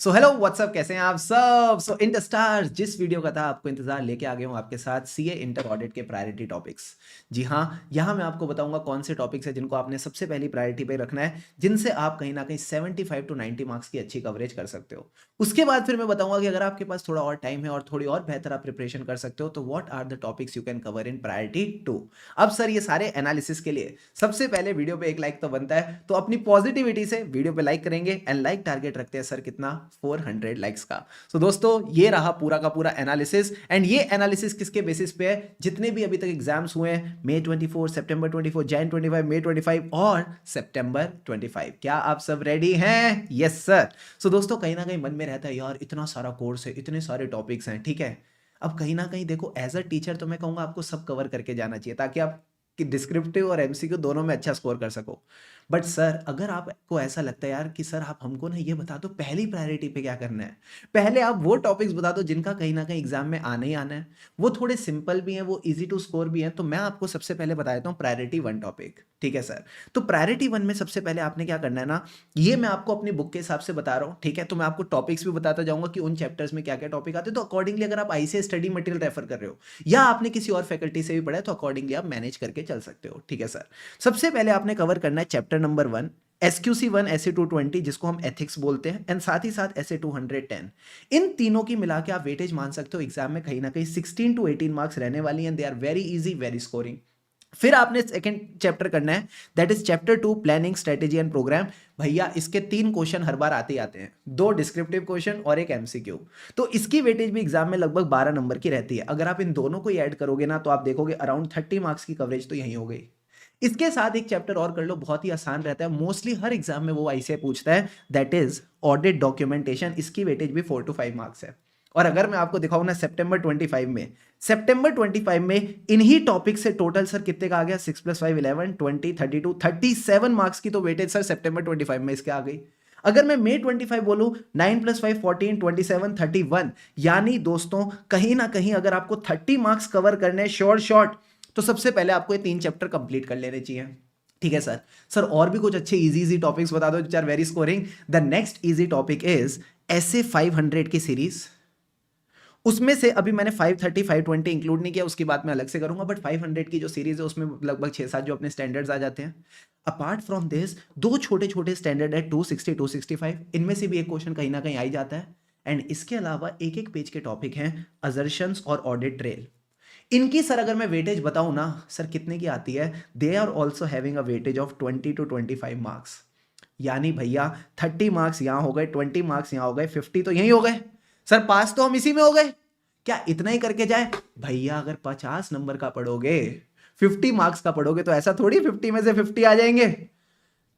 So hello what's up, कैसे हैं आप सब। सो इन द स्टार्स, जिस वीडियो का था आपको इंतजार, लेके आ गया हूँ आपके साथ सीए इंटर ऑडिट के प्रायोरिटी टॉपिक्स। जी हाँ, यहाँ मैं आपको बताऊंगा कौन से टॉपिक्स हैं जिनको आपने सबसे पहली प्रायोरिटी पे रखना है, जिनसे आप कहीं ना कहीं 75 टू 90 मार्क्स की अच्छी कवरेज कर सकते हो। उसके बाद फिर मैं बताऊंगा कि अगर आपके पास थोड़ा और टाइम है और थोड़ी और बेहतर आप प्रिपरेशन कर सकते हो तो what are the topics you can cover in priority 2। अब सर, ये सारे एनालिसिस के लिए सबसे पहले वीडियो पे एक लाइक तो बनता है, तो अपनी पॉजिटिविटी से वीडियो पे लाइक करेंगे। एंड लाइक टारगेट रखते हैं सर कितना, 400 लाइक्स का। सो दोस्तों, ये रहा पूरा का पूरा एनालिसिस। एंड ये एनालिसिस किसके बेसिस पे है? जितने भी अभी तक एग्जाम्स हुए हैं, मई 24, सितंबर 24, जैन 25, मई 25 और सितंबर 25। क्या आप सब रेडी हैं? Yes sir. सो दोस्तों, कहीं ना कहीं मन में रहता है यार, इतना सारा कोर्स है, इतने सारे टॉपिक्स हैं, ठीक है। अब कहीं ना कहीं देखो, एज अ टीचर तो मैं कहूंगा आपको सब कवर करके जाना चाहिए, ताकि आप कि डिस्क्रिप्टिव और एमसीक्यू दोनों में अच्छा स्कोर कर सको। बट सर, अगर आपको ऐसा लगता है यार कि सर आप हमको ना ये बता दो पहली प्रायोरिटी पे क्या करना है, पहले आप वो टॉपिक्स बता दो जिनका कहीं ना कहीं एग्जाम में आना ही आना है, वो थोड़े सिंपल भी हैं, वो इजी टू स्कोर भी हैं, तो मैं आपको सबसे पहले बता देता हूँ प्रायोरिटी 1 टॉपिक। ठीक है सर। तो प्रायोरिटी 1 में सबसे पहले आपने क्या करना है ना, ये मैं आपको अपनी बुक के हिसाब से बता रहा हूँ, ठीक है। तो मैं आपको टॉपिक्स भी बताता जाऊंगा कि उन चैप्टर्स में क्या क्या टॉपिक आते हैं, तो अकॉर्डिंगली अगर आप आईसीए स्टडी मटेरियल रेफर कर रहे हो या आपने किसी और फैकल्टी से भी पढ़ा है, तो अकॉर्डिंगली आप मैनेज करके चल सकते हो। ठीक है सर। सबसे पहले आपने कवर करना है चैप्टर नंबर 1, SQC1 SA220, जिसको हम एथिक्स बोलते हैं, एंड साथ ही साथ SA210। इन तीनों की मिला के आप वेटेज मान सकते हो एग्जाम में कहीं ना कहीं 16 टू 18 मार्क्स रहने वाली हैं। They are very easy, very scoring. फिर आपने सेकंड चैप्टर करना है, that is chapter 2, planning strategy and programme. भैया, इसके 3 क्वेश्चन हर बार आते ही आते हैं, 2 डिस्क्रिप्टिव क्वेश्चन और एक एमसीक्यू। तो इसकी वेटेज भी एग्जाम में लगभग 12 नंबर की रहती है। अगर आप इन दोनों को ही ऐड करोगे ना, तो आप देखोगे अराउंड 30 मार्क्स की कवरेज तो यहीं हो गई। इसके साथ एक चैप्टर और कर लो, बहुत ही आसान रहता है, मोस्टली हर एग्जाम में वो आईसीए पूछता है, दैट इज ऑडिट डॉक्यूमेंटेशन। इसकी वेटेज भी 4 टू 5 मार्क्स है। और अगर मैं आपको दिखाऊं ना, सितंबर 25 में इन्हीं टॉपिक से टोटल सर कितने का आ गया, 6 + 5 11, 20, 32, 37 मार्क्स की तो वेटेज सर सितंबर 25 में इसके आ गई। अगर मैं मई 25 बोलूं, 9 + 5 14, 27, 31, यानी दोस्तों कहीं ना कहीं अगर आपको 30 मार्क्स कवर करने श्योर शॉर्ट, तो सबसे पहले आपको ये 3 चैप्टर कंप्लीट कर लेने चाहिए। ठीक है सर। सर और भी कुछ अच्छे इजी इजी टॉपिक्स बता दो which are very scoring. The next easy topic is ऐसे 500 की सीरीज। उसमें से अभी मैंने 530 520 इंक्लूड नहीं किया, उसकी बात मैं अलग से करूंगा, बट 500 की जो सीरीज है उसमें लगभग 6-7 जो अपने स्टैंडर्ड्स आ जाते हैं। अपार्ट फ्रॉम दिस, 2 छोटे छोटे स्टैंडर्ड है, 260 265, इनमें से भी एक क्वेश्चन कहीं ना कहीं आ ही जाता है। एंड इसके अलावा एक एक पेज के टॉपिक हैं, अजर्शंस और ऑडिट ट्रेल। इनकी सर अगर मैं वेटेज बताऊं ना सर कितने की आती है, they are also having a weightage of 20 to 25 marks. यानी भैया 30 मार्क्स यहां हो गए, 20 मार्क्स यहां हो गए, 50 तो यही हो गए। सर पास तो हम इसी में हो गए। क्या इतना ही करके जाए? भैया अगर 50 नंबर का पढ़ोगे, 50 मार्क्स का पढ़ोगे, तो ऐसा थोड़ी 50 में से 50 आ जाएंगे।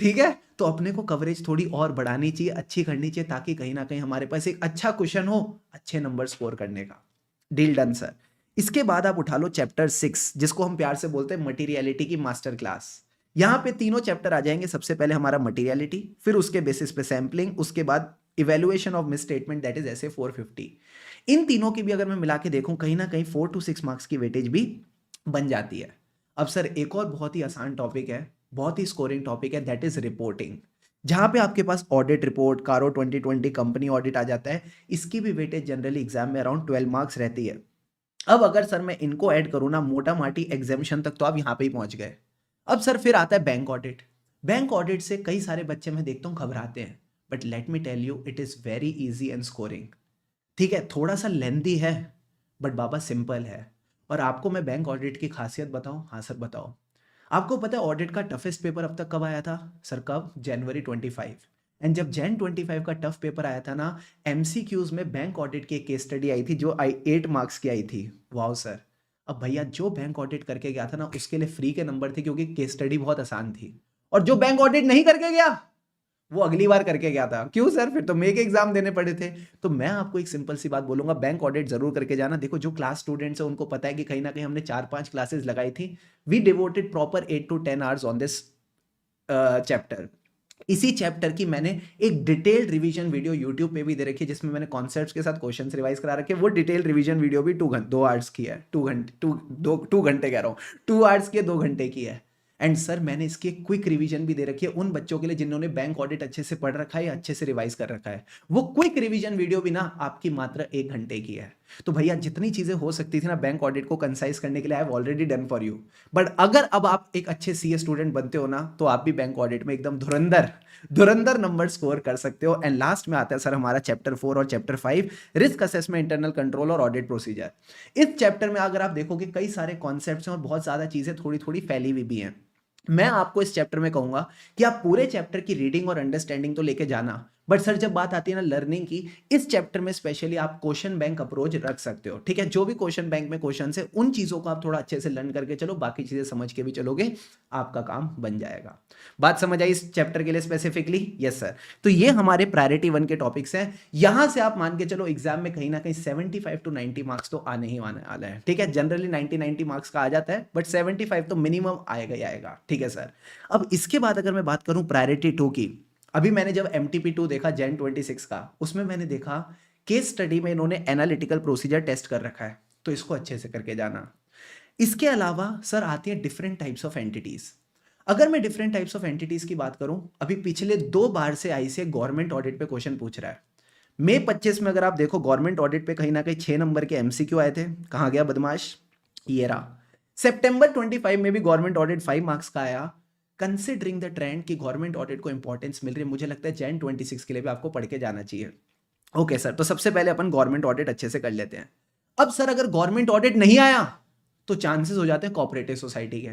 ठीक है। तो अपने को कवरेज थोड़ी और बढ़ानी चाहिए, अच्छी करनी चाहिए, ताकि कहीं ना कहीं हमारे पास एक अच्छा क्वेश्चन हो अच्छे नंबर स्कोर करने का। Deal done sir. इसके बाद आप उठा लो चैप्टर 6, जिसको हम प्यार से बोलते हैं मटीरियलिटी की मास्टर क्लास। यहां पे तीनों चैप्टर आ जाएंगे। सबसे पहले हमारा मटीरियलिटी, फिर उसके बेसिस पे सैंपलिंग, उसके बाद evaluation of miss statement, that is ऐसे 450। इन तीनों की भी अगर मैं मिला के देखूं, कहीं ना कहीं 4 टू 6 मार्क्स की वेटेज भी बन जाती है। अब सर एक और बहुत ही आसान टॉपिक है, बहुत ही स्कोरिंग टॉपिक है, दैट इज रिपोर्टिंग। जहां पे आपके पास ऑडिट रिपोर्ट, कारो 2020 कंपनी ऑडिट आ जाता है। इसकी भी वेटेज जनरली एग्जाम में अराउंड 12 मार्क्स रहती है। अब अगर सर मैं इनको ऐड करूं ना, मोटा माटी एग्जामिशन तक तो आप यहां पे ही पहुंच गए। अब सर फिर आता है बैंक ऑडिट। बैंक ऑडिट से कई सारे बच्चे मैं देखता हूं घबराते हैं, but let me tell you, it is very easy and scoring. ठीक है, थोड़ा सा लेंदी है, बट बाबा सिंपल है। और आपको मैं बैंक ऑडिट की खासियत बताऊं? हाँ सर बताओ। आपको पता है ऑडिट का टफेस्ट पेपर अब तक कब आया था? सर कब? जनवरी 25। एंड जब जैन 25 का टफ पेपर आया था ना, एमसीक्यूज में बैंक ऑडिट की एक केस स्टडी आई थी जो 8 मार्क्स की आई थी। Wow sir. अब भैया जो बैंक ऑडिट करके गया था ना, उसके लिए फ्री के नंबर थे, क्योंकि केस स्टडी बहुत आसान थी। और जो बैंक ऑडिट नहीं करके गया, वो अगली बार करके गया था। क्यों सर? फिर तो मेक एग्जाम देने पड़े थे। तो मैं आपको एक सिंपल सी बात बोलूंगा, बैंक ऑडिट जरूर करके जाना। देखो जो क्लास स्टूडेंट्स है उनको पता है कि कहीं ना कहीं हमने 4-5 क्लासेस लगाई थी। We devoted proper 8 to 10 hours on this chapter. इसी चैप्टर की मैंने एक डिटेल्ड रिवीजन वीडियो यूट्यूब पे भी दे रखी है, जिसमें मैंने कॉन्सेप्ट्स के साथ क्वेश्चंस रिवाइज करा रखे हैं। वो डिटेल्ड रिवीजन वीडियो भी 2 आवर्स की है। 2 घंटे, 2 घंटे कह रहा हूँ, 2 आवर्स की है, 2 घंटे की है। एंड सर मैंने इसकी एक क्विक रिवीजन भी दे रखी है उन बच्चों के लिए जिन्होंने बैंक ऑडिट अच्छे से पढ़ रखा है या अच्छे से रिवाइज कर रखा है। वो क्विक रिवीजन वीडियो भी ना आपकी मात्र 1 घंटे की है। तो भैया जितनी चीजें हो सकती थी ना बैंक ऑडिट को कंसाइज करने के लिए I have already done for you. But अगर अब आप एक अच्छे सीए स्टूडेंट बनते हो ना तो आप भी बैंक ऑडिट में एकदम धुरंधर धुरंधर नंबर स्कोर कर सकते हो। एंड लास्ट में आता है सर हमारा चैप्टर 4 और chapter 5 risk assessment, internal control और ऑडिट प्रोसीजर। इस चैप्टर में अगर आप देखोगे कई सारे कॉन्सेप्ट्स हैं और बहुत ज्यादा चीजें थोड़ी थोड़ी फैली हुई भी हैं। मैं आपको इस चैप्टर में कहूंगा कि आप पूरे चैप्टर की रीडिंग और अंडरस्टैंडिंग तो लेके जाना, बट सर जब बात आती है ना लर्निंग की, इस चैप्टर में स्पेशली आप क्वेश्चन बैंक अप्रोच रख सकते हो। ठीक है, जो भी क्वेश्चन बैंक में क्वेश्चन है उन चीजों को आप थोड़ा अच्छे से लर्न करके चलो, बाकी चीजें समझ के भी चलोगे आपका काम बन जाएगा। बात समझ आई इस चैप्टर के लिए स्पेसिफिकली? Yes sir. तो ये हमारे प्रायोरिटी 1 के टॉपिक्स हैं। यहां से आप मान के चलो एग्जाम में कहीं ना कहीं 75 to 90 मार्क्स तो आने ही आने वाला है। ठीक है, जनरली 90 मार्क्स का आ जाता है, बट 75 तो मिनिमम आएगा ही आएगा। ठीक है सर। अब इसके बाद अगर मैं बात करूं प्रायोरिटी 2 की, अभी मैंने जब MTP2 देखा Jan 26 का, उसमें मैंने देखा केस स्टडी में इन्होंने एनालिटिकल प्रोसीजर टेस्ट कर रखा है, तो इसको अच्छे से करके जाना। इसके अलावा सर आती है डिफरेंट टाइप्स ऑफ एंटिटीज। अगर मैं डिफरेंट टाइप्स ऑफ एंटिटीज की बात करूं, अभी पिछले 2 बार से ICAI गवर्नमेंट ऑडिट पे क्वेश्चन पूछ रहा है। मई 25 में अगर आप देखो गवर्नमेंट ऑडिट पे कहीं ना कहीं 6 नंबर के MCQ आए थे। कहां गया बदमाश? ये रहा। सितंबर 25 में भी गवर्नमेंट ऑडिट 5 मार्क्स का आया। कंसिडरिंग द ट्रेंड कि गवर्नमेंट ऑडिट को इंपॉर्टेंस मिल रही है, मुझे लगता है Jan 26 के लिए भी आपको पढ़ के जाना चाहिए। ओके सर, तो सबसे पहले अपन गवर्नमेंट ऑडिट अच्छे से कर लेते हैं। अब सर अगर गवर्नमेंट ऑडिट नहीं आया तो चांसेस हो जाते हैं कोऑपरेटिव सोसाइटी के,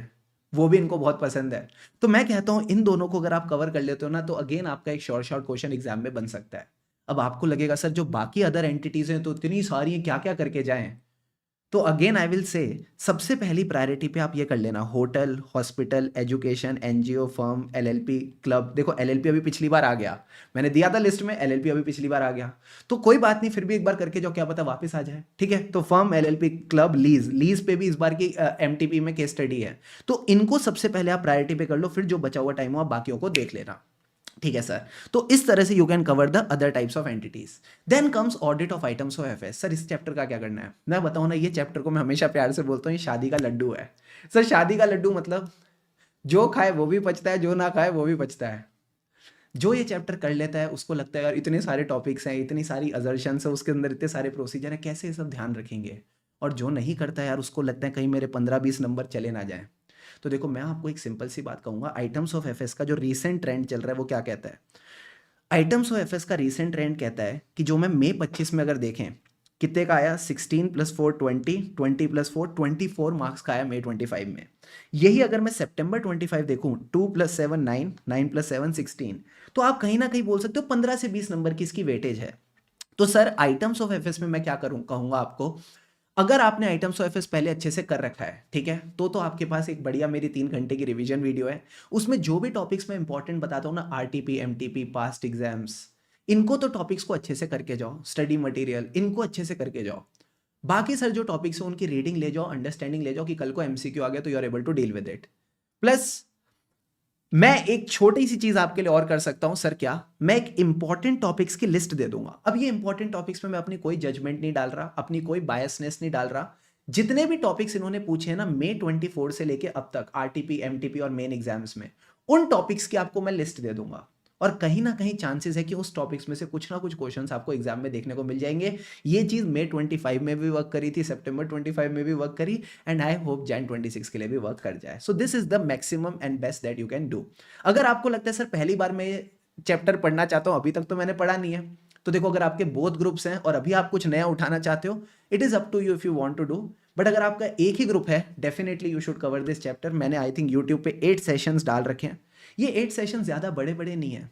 वो भी इनको बहुत पसंद है। तो मैं कहता हूं इन दोनों को अगर आप कवर कर लेते हो ना तो अगेन आपका एक शॉर्ट क्वेश्चन एग्जाम में बन सकता है। अब आपको लगेगा सर जो बाकी अदर एंटिटीज हैं तो इतनी सारी हैं, क्या क्या करके जाएं? तो अगेन आई विल से सबसे पहली प्रायोरिटी पे आप ये कर लेना, hotel, hospital, education, NGO, firm, LLP, club. देखो LLP अभी पिछली बार आ गया, मैंने दिया था लिस्ट में, LLP अभी पिछली बार आ गया, तो कोई बात नहीं, फिर भी एक बार करके जाओ, क्या पता वापस आ जाए। ठीक है, तो फर्म, LLP, क्लब, लीज पे भी इस बार की MTP में केस स्टडी है, तो इनको सबसे पहले आप प्रायोरिटी पे कर लो, फिर जो बचा हुआ टाइम हो आप बाकियों को देख लेना। ठीक है सर, तो इस तरह से you can cover the other types of entities. Then comes audit of items of FS। Sir इस चैप्टर का क्या करना है मैं बताऊं ना, ये चैप्टर को मैं हमेशा प्यार से बोलता हूँ ये शादी का लड्डू है। सर शादी का लड्डू मतलब जो खाए वो भी पचता है, जो ना खाए वो भी पचता है। जो ये चैप्टर कर लेता है उसको लगता है यार इतने सारे टॉपिक्स हैं, इतनी सारी अजर्शंस है, उसके अंदर इतने सारे प्रोसीजर है, कैसे ये सब ध्यान रखेंगे। और जो नहीं करता है यार उसको लगता है कहीं मेरे 15-20 नंबर चले ना जाए। तो देखो मैं आपको एक सिंपल सी बात कहूंगा, आइटम्स ऑफ FS का जो रीसेंट ट्रेंड चल रहा है वो क्या कहता है? आइटम्स ऑफ FS का रीसेंट ट्रेंड कहता है कि जो मैं मई 25 में अगर देखें कितने का आया, 16 + 4 20, 20 + 4 24 मार्क्स का आया मई 25 में। यही अगर मैं सितंबर 25 देखूं, 2 + 7 9, 9 + 7 16, तो आप कहीं ना कहीं बोल सकते हो 15 से 20 नंबर की इसकी वेटेज है। तो सर आइटम्स ऑफ FS में मैं क्या करूं कहूंगा आपको, अगर आपने आइटम्स ऑफ FS पहले अच्छे से कर रखा है, ठीक है, तो आपके पास एक बढ़िया मेरी 3 घंटे की रिवीजन वीडियो है, उसमें जो भी टॉपिक्स मैं इंपॉर्टेंट बताता हूँ ना, RTP, MTP, पास्ट एग्जाम्स, इनको तो टॉपिक्स को अच्छे से करके जाओ, स्टडी मटेरियल इनको अच्छे से करके जाओ। बाकी सर जो टॉपिक्स हैं उनकी रीडिंग ले जाओ, अंडरस्टैंडिंग ले जाओ कि कल को MCQ आ गया तो you are able to deal with it. Plus मैं एक छोटी सी चीज आपके लिए और कर सकता हूं सर, क्या मैं एक इंपॉर्टेंट टॉपिक्स की लिस्ट दे दूंगा। अब ये इंपॉर्टेंट टॉपिक्स में मैं अपनी कोई जजमेंट नहीं डाल रहा, अपनी कोई बायसनेस नहीं डाल रहा। जितने भी टॉपिक्स इन्होंने पूछे हैं ना मई 24 से लेके अब तक, RTP, MTP और मेन एग्जाम्स में, उन टॉपिक्स की आपको मैं लिस्ट दे दूंगा। और कहीं ना कहीं चांसेस है कि उस टॉपिक्स में से कुछ ना कुछ क्वेश्चंस आपको एग्जाम में देखने को मिल जाएंगे। ये चीज मई 25 में भी वर्क करी थी, सितंबर 25 में भी वर्क करी, एंड आई होप Jan 26 के लिए भी वर्क कर जाए। So this is the maximum and best that you can do. अगर आपको लगता है सर पहली बार मैं चैप्टर पढ़ना चाहता हूं, अभी तक तो मैंने पढ़ा नहीं है, तो देखो अगर आपके बोथ ग्रुप्स हैं और अभी आप कुछ नया उठाना चाहते हो, it is up to you if you want to do. But अगर आपका एक ही ग्रुप है, definitely you should cover this chapter. मैंने आई थिंक यूट्यूब पे 8 सेशंस डाल रखे हैं। ये 8 सेशन ज्यादा बड़े बड़े नहीं है,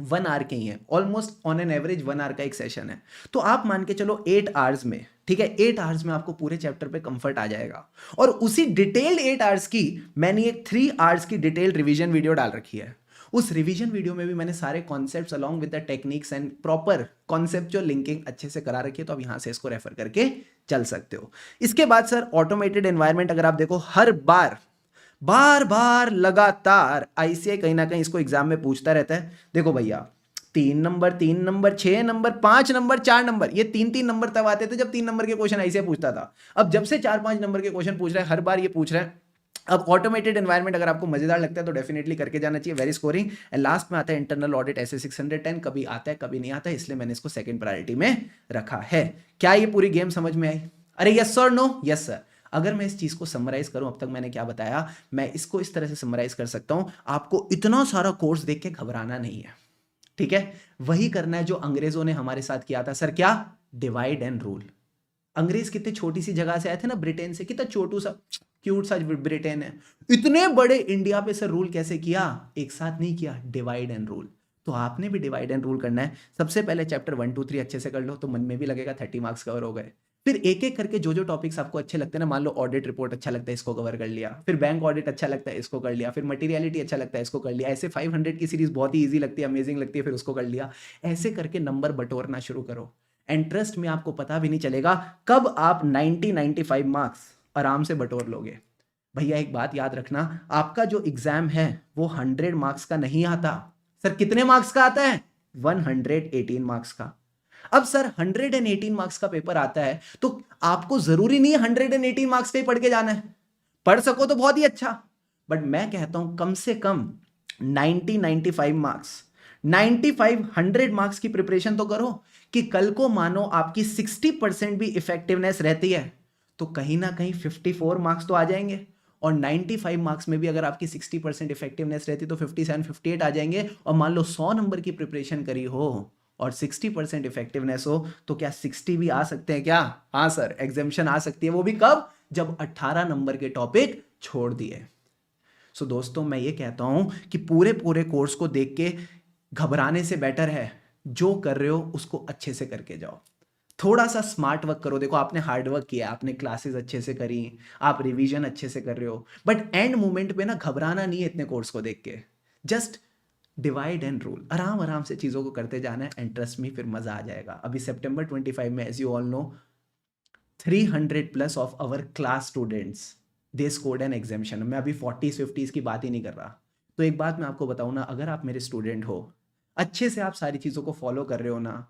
1 आवर के ही है, almost on an average 1 hour का एक सेशन है। तो आप मान के चलो 8 आवर्स में, ठीक है, 8 आवर्स में आपको पूरे चैप्टर पे कंफर्ट आ जाएगा। और उसी डिटेल्ड 8 आवर्स की मैंने एक 3 आवर्स की डिटेल्ड रिवीजन वीडियो डाल रखी है। उस रिवीजन वीडियो में भी मैंने सारे concepts along with the techniques and proper conceptual linking अच्छे से करा रखी है, तो आप यहां से इसको रेफर करके चल सकते हो। इसके बाद सर ऑटोमेटेड एनवायरनमेंट, अगर आप देखो हर बार बार लगातार ICAI कहीं ना कहीं इसको एग्जाम में पूछता रहता है। देखो भैया 3 number, 3 number, 6 number, 5 number, 4 number, ये 3-3 नंबर तब आते थे जब 3 नंबर के क्वेश्चन ICAI पूछता था। अब जब से 4-5 नंबर के क्वेश्चन पूछ रहा है, हर बार ये पूछ रहा है अब ऑटोमेटेड एनवायरनमेंट अगर आपको मजेदार लगता है तो डेफिनेटली करके जाना चाहिए, वेरी स्कोरिंग। एंड लास्ट में आता है इंटरनल ऑडिट ऐसे 610, कभी आता है कभी नहीं आता है, इसलिए मैंने इसको सेकंड प्रायोरिटी में रखा है। क्या ये पूरी गेम समझ में आई? अरे yes sir, no? Yes sir. अगर मैं इस चीज को समराइज करूं, अब तक मैंने क्या बताया, मैं इसको इस तरह से समराइज कर सकता हूं, आपको इतना सारा कोर्स देख के घबराना नहीं है, ठीक है? वही करना है जो अंग्रेजों ने हमारे साथ किया था। सर क्या? Divide and rule. अंग्रेज कितनी छोटी सी जगह से आए थे ना, ब्रिटेन से, कितना छोटू सा क्यूट सा ब्रिटेन है, इतने बड़े इंडिया पे सर रूल कैसे किया? एक साथ नहीं किया, डिवाइड एंड रूल। तो आपने भी डिवाइड एंड रूल करना है। सबसे पहले चैप्टर 1 2 3 अच्छे से कर लो, तो मन में भी लगेगा 30 मार्क्स कवर हो गए। फिर एक एक करके जो जो टॉपिक्स आपको अच्छे लगते हैं ना, मान लो ऑडिट रिपोर्ट अच्छा लगता है, इसको कवर कर लिया, फिर बैंक ऑडिट अच्छा लगता है, इसको कर लिया, फिर मटेरियलिटी अच्छा लगता है, इसको कर लिया, ऐसे 500 की सीरीज बहुत ही ईजी लगती है, अमेजिंग लगती है, फिर उसको कर लिया। ऐसे करके नंबर बटोरना शुरू करो। एंड ट्रस्ट में आपको पता भी नहीं चलेगा कब आप 90-95 मार्क्स आराम से बटोर लोगे। भैया एक बात याद रखना, आपका जो एग्जाम है वो 100 मार्क्स का नहीं आता। सर कितने मार्क्स का आता है? 118 मार्क्स का। अब सर 118 मार्क्स का पेपर आता है, तो आपको जरूरी नहीं है 118 मार्क्स का ही पढ़ के जाना है। पढ़ सको तो बहुत ही अच्छा, बट मैं कहता हूं कम से कम 90-95 मार्क्स, 95-100 मार्क्स की प्रिपरेशन तो करो, कि कल को मानो आपकी 60% भी इफेक्टिवनेस रहती है तो कहीं ना कहीं 54 मार्क्स तो आ जाएंगे, और 95 मार्क्स में भी अगर आपकी 60% इफेक्टिवनेस रहती तो 57-58 आ जाएंगे। और मान लो 100 नंबर की प्रिपरेशन करी हो और 60% इफेक्टिवनेस हो, तो क्या 60 भी आ सकते हैं क्या? हाँ सर, एग्जामिशन आ सकती है, वो भी कब? जब 18 नंबर के टॉपिक छोड़ दिए। सो दोस्तों मैं ये कहता हूं कि पूरे पूरे कोर्स को देख के घबराने से बेटर है जो कर रहे हो उसको अच्छे से करके जाओ। थोड़ा सा स्मार्ट वर्क करो। देखो आपने हार्ड वर्क किया, आपने क्लासेस अच्छे से करी, आप रिवीजन अच्छे से कर रहे हो, बट एंड मोमेंट पे ना घबराना नहीं है इतने कोर्स को देख के। जस्ट डिवाइड एंड रूल, आराम आराम से चीजों को करते जाना है, एंड ट्रस्ट मी फिर मजा आ जाएगा। अभी सितंबर 25 में, as you all know, 300 plus of our class students they scored an examination. मैं अभी 40s-50s की बात ही नहीं कर रहा। तो एक बात मैं आपको बताऊं ना, अगर आप मेरे स्टूडेंट हो, अच्छे से आप सारी चीज़ों को फॉलो कर रहे हो ना,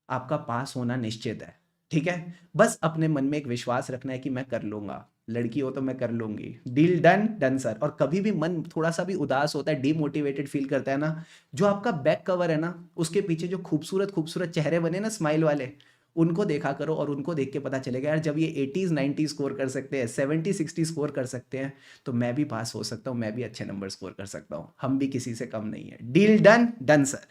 आपका पास होना निश्चित है, ठीक है? बस अपने मन में एक विश्वास रखना है कि मैं कर लूंगा, लड़की हो तो मैं कर लूंगी, डील डन डन सर। और कभी भी मन थोड़ा सा भी उदास होता है, डीमोटिवेटेड फील करता है ना, जो आपका बैक कवर है ना, उसके पीछे जो खूबसूरत खूबसूरत चेहरे बने ना स्माइल वाले, उनको देखा करो, और उनको देख के पता चलेगा यार जब ये 80s 90s स्कोर कर सकते हैं, 70-60 स्कोर कर सकते हैं, तो मैं भी पास हो सकता हूँ, मैं भी अच्छे नंबर स्कोर कर सकता हूँ, हम भी किसी से कम नहीं है। Deal done done sir.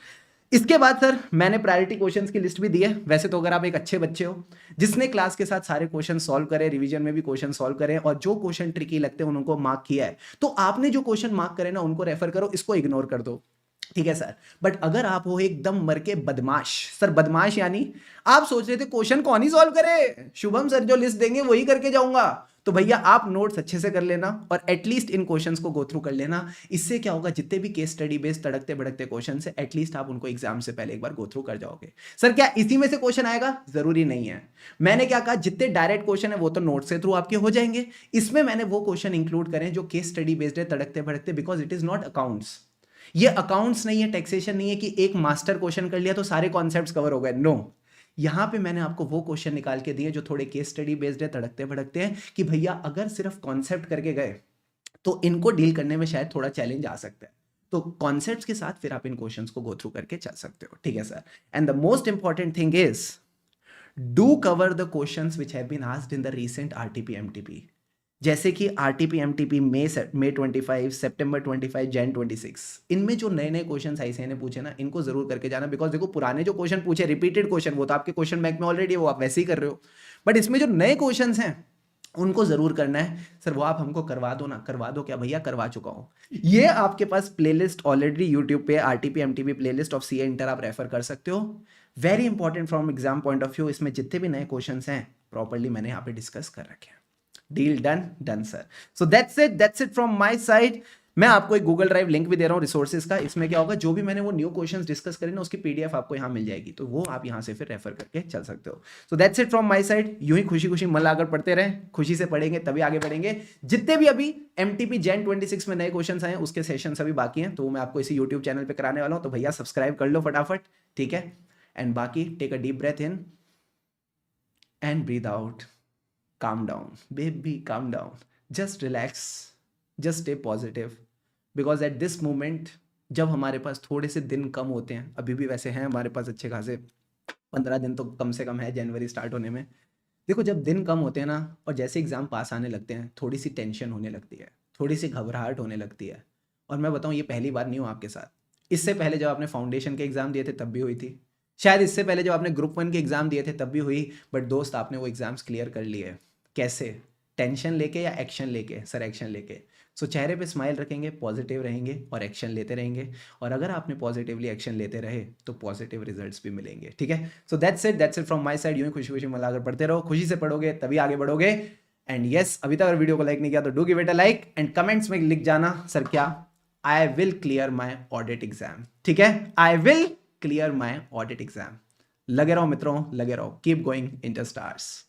इसके बाद सर मैंने प्रायोरिटी क्वेश्चंस की लिस्ट भी दी है। वैसे तो अगर आप एक अच्छे बच्चे हो जिसने क्लास के साथ सारे क्वेश्चन सॉल्व करे, रिवीजन में भी क्वेश्चन सॉल्व करे, और जो क्वेश्चन ट्रिकी लगते हैं उनको मार्क किया है, तो आपने जो क्वेश्चन मार्क करे ना उनको रेफर करो, इसको इग्नोर कर दो, ठीक है सर? बट अगर आप हो एकदम मर के बदमाश, सर बदमाश यानी आप सोच रहे थे क्वेश्चन कौन ही सॉल्व करे, शुभम सर जो लिस्ट देंगे वही करके जाऊंगा, तो भैया आप नोट्स अच्छे से कर लेना और एटलीस्ट इन क्वेश्चंस को गो थ्रू कर लेना। इससे क्या होगा, जितने भी केस स्टडी बेस्ड तड़कते भड़कते क्वेश्चन है, एटलीस्ट आप उनको एग्जाम से पहले एक बार गो थ्रू कर जाओगे। सर क्या इसी में से क्वेश्चन आएगा? जरूरी नहीं है। मैंने क्या कहा, जितने डायरेक्ट क्वेश्चन है वो तो नोट से थ्रू आपके हो जाएंगे, इसमें मैंने वो क्वेश्चन इंक्लूड करें जो केस स्टडी बेस्ड है, तड़कते भड़कते, because it is not accounts. ये अकाउंट्स नहीं है, टैक्सेशन नहीं है कि एक मास्टर क्वेश्चन कर लिया तो सारे कॉन्सेप्ट्स कवर हो गए। नो, यहां पे मैंने आपको वो क्वेश्चन निकाल के दिए जो थोड़े केस स्टडी बेस्ड है, तड़कते भड़कते हैं, कि भैया अगर सिर्फ कॉन्सेप्ट करके गए तो इनको डील करने में शायद थोड़ा चैलेंज आ सकता है, तो कॉन्सेप्ट्स के साथ फिर आप इन क्वेश्चंस को गो थ्रू करके चल सकते हो, ठीक है sir? And the most important thing is do cover the questions which have been asked in the recent RTP MTP, जैसे कि आरटीपी एमटीपी मई 25, सितंबर 25, जैन 26, इनमें जो नए नए क्वेश्चन आईसीएआई ने पूछे ना, इनको जरूर करके जाना। बिकॉज देखो पुराने जो क्वेश्चन पूछे, रिपीटेड क्वेश्चन, वो तो आपके क्वेश्चन बैंक में ऑलरेडी, वो आप वैसे ही कर रहे हो, बट इसमें जो नए क्वेश्चन हैं उनको जरूर करना है। सर वो आप हमको करवा दो ना, करवा दो क्या भैया, करवा चुका हूं। ये आपके पास प्लेलिस्ट ऑलरेडी यूट्यूब पे RTP MTP playlist of CA inter आप रेफर कर सकते हो। Very important from exam point of view, इसमें जितने भी नए क्वेश्चन हैं प्रॉपरली मैंने यहाँ पे डिस्कस कर रखे हैं। Deal done done sir. So that's it from my side. मैं आपको एक गूगल ड्राइव लिंक भी दे रहा हूँ रिसोर्सेज का। इसमें क्या होगा, जो भी मैंने वो न्यू क्वेश्चंस डिस्कस करे ना, उसकी पीडीएफ आपको यहाँ मिल जाएगी, तो वो आप यहाँ से फिर रेफर करके चल सकते हो। So that's it from my side. यूं ही खुशी खुशी मन लाकर पढ़ते रहें, खुशी से पढ़ेंगे तभी आगे बढ़ेंगे। जितने भी अभी एमटीपी जैन 26 में नए क्वेश्चन आए उसके सेशन अभी बाकी हैं, तो मैं आपको इसी यूट्यूब चैनल पर कराने वाला हूँ, तो भैया सब्सक्राइब कर लो फटाफट, ठीक है? एंड बाकी take a deep breath in and breathe out. Calm down, baby, calm down. Just relax. Just stay positive, because at this moment जब हमारे पास थोड़े से दिन कम होते हैं, अभी भी वैसे हैं हमारे पास अच्छे खासे 15 दिन तो कम से कम है जनवरी स्टार्ट होने में। देखो जब दिन कम होते हैं ना और जैसे एग्ज़ाम पास आने लगते हैं, थोड़ी सी टेंशन होने लगती है, थोड़ी सी घबराहट होने लगती है। और मैं बताऊँ ये पहली बार नहीं हुआ आपके साथ, इससे पहले जब आपने फाउंडेशन के एग्ज़ाम दिए थे तब भी हुई थी, शायद इससे पहले जब आपने ग्रुप 1 के एग्ज़ाम दिए थे तब भी हुई। बट दोस्त आपने वो एग्ज़ाम्स क्लियर कर लिए। कैसे? टेंशन लेके या एक्शन लेके? सर एक्शन लेके। सो चेहरे पे स्माइल रखेंगे, पॉजिटिव रहेंगे और एक्शन लेते रहेंगे। और अगर आपने पॉजिटिवली एक्शन लेते रहे तो पॉजिटिव रिजल्ट्स भी मिलेंगे। ठीक है, so that's it from my side. यूं ही खुशी खुशी मिलाकर पढ़ते रहो, खुशी से पढ़ोगे तभी आगे बढ़ोगे। एंड यस, अभी तक अगर वीडियो को लाइक नहीं किया तो do give it a like and comments में लिख जाना सर क्या, I will clear my audit exam. ठीक है, I will clear my audit exam. लगे रहो मित्रों, लगे रहो, कीप गोइंग इंटर स्टार्स।